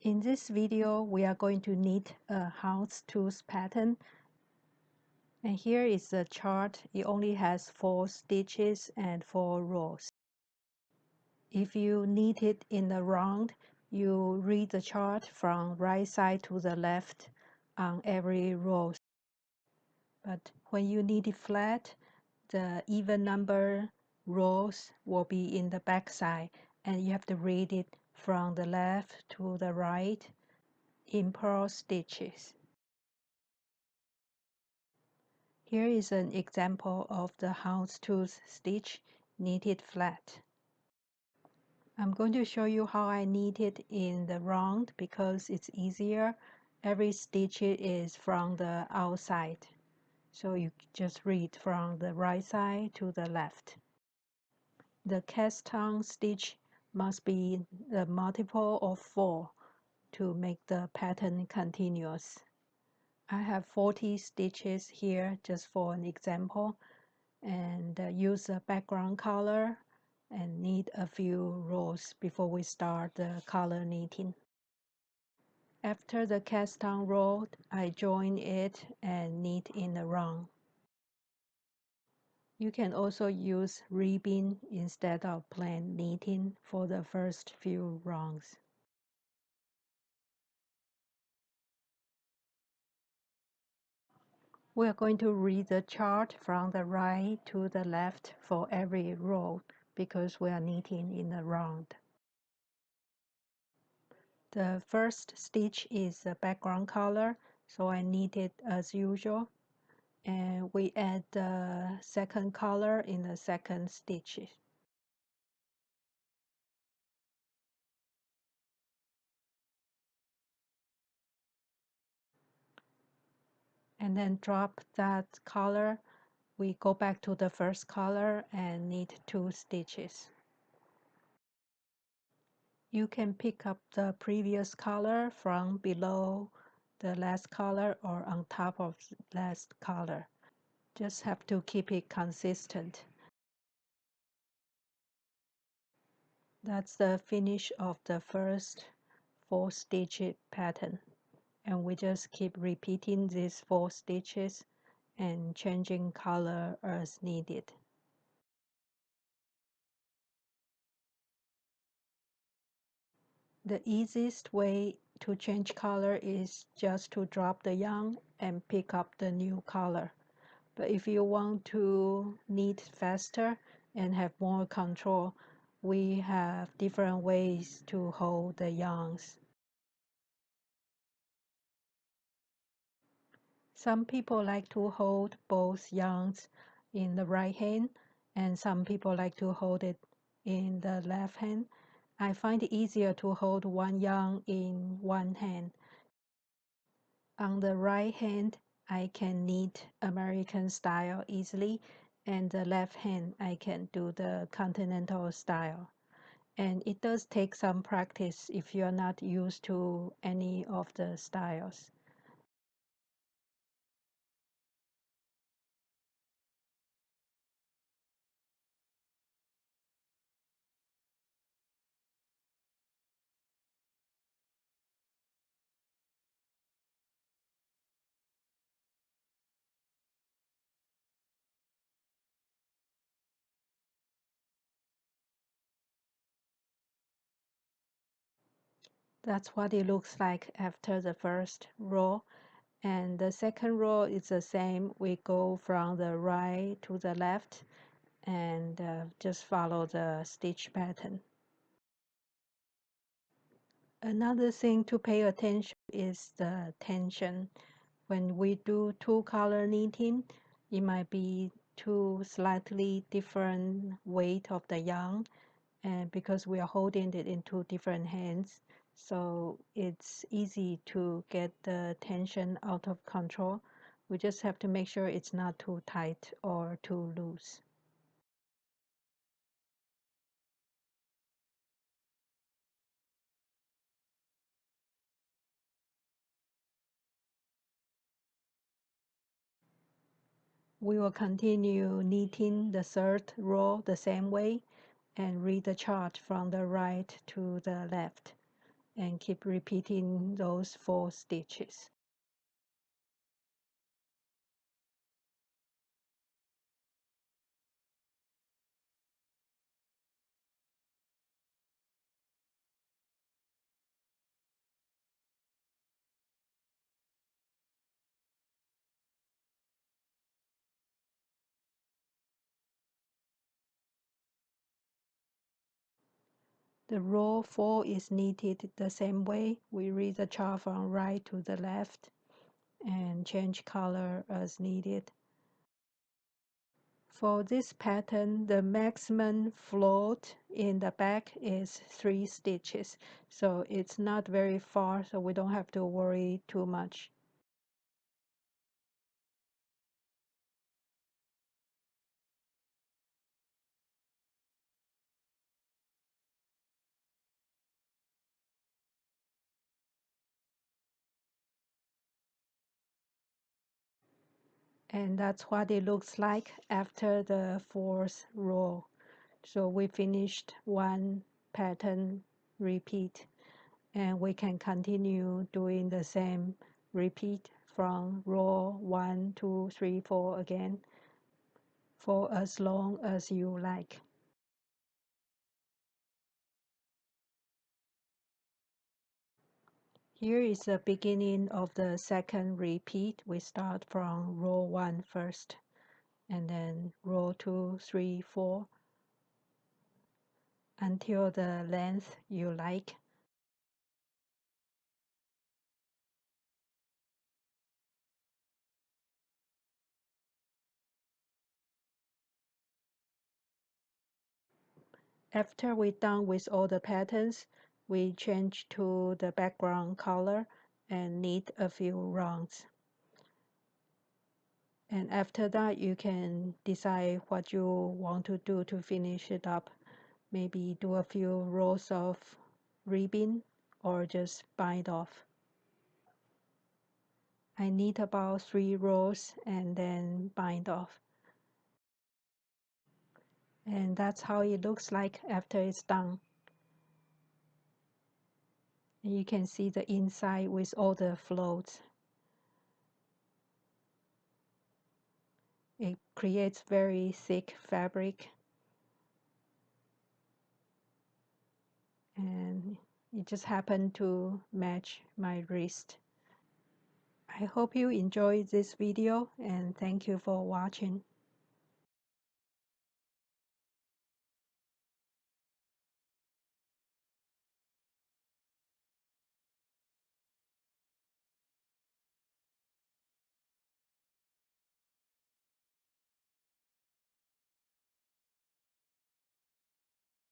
In this video, we are going to knit a Houndstooth pattern. And here is the chart. It only has 4 stitches and 4 rows. If you knit it in the round, you read the chart from right side to the left on every row. But when you knit it flat, the even number rows will be in the back side, and you have to read it from the left to the right in purl stitches. Here is an example of the Houndstooth stitch knitted flat. I'm going to show you how I knit it in the round because it's easier. Every stitch is from the outside, so you just read from the right side to the left. The cast on stitch must be the multiple of 4 to make the pattern continuous. I have 40 stitches here just for an example, and use a background color and knit a few rows before we start the color knitting. After the cast on row, I join it and knit in a round. You can also use ribbing instead of plain knitting for the first few rounds. We are going to read the chart from the right to the left for every row because we are knitting in a round. The first stitch is the background color, so I knit it as usual. And we add the second color in the second stitch. And then drop that color. We go back to the first color and knit 2 stitches. You can pick up the previous color from below the last color or on top of the last color. Just have to keep it consistent. That's the finish of the first 4 stitch pattern, and we just keep repeating these 4 stitches and changing color as needed. The easiest way to change color is just to drop the yarn and pick up the new color. But if you want to knit faster and have more control, we have different ways to hold the yarns. Some people like to hold both yarns in the right hand, and some people like to hold it in the left hand. I find it easier to hold one yarn in one hand. On the right hand, I can knit American style easily, and the left hand I can do the continental style. And it does take some practice if you're not used to any of the styles. That's what it looks like after the first row. And the second row is the same. We go from the right to the left and just follow the stitch pattern. Another thing to pay attention is the tension. When we do 2 color knitting, it might be 2 slightly different weight of the yarn, and because we are holding it in 2 different hands, so it's easy to get the tension out of control. We just have to make sure it's not too tight or too loose. We will continue knitting the third row the same way and read the chart from the right to the left. and keep repeating those 4 stitches. The row 4 is knitted the same way. We read the chart from right to the left and change color as needed. For this pattern, the maximum float in the back is 3 stitches, so it's not very far, so we don't have to worry too much. And that's what it looks like after the 4th row. So we finished 1 pattern repeat, and we can continue doing the same repeat from row 1, 2, 3, 4 again for as long as you like. Here is the beginning of the 2nd repeat. We start from row 1 first, and then row 2, 3, 4 until the length you like. After we're done with all the patterns, we change to the background color and knit a few rounds. And after that, you can decide what you want to do to finish it up. Maybe do a few rows of ribbon or just bind off. I knit about 3 rows and then bind off. And that's how it looks like after it's done. And you can see the inside with all the floats. It creates very thick fabric. And it just happened to match my wrist. I hope you enjoyed this video and thank you for watching.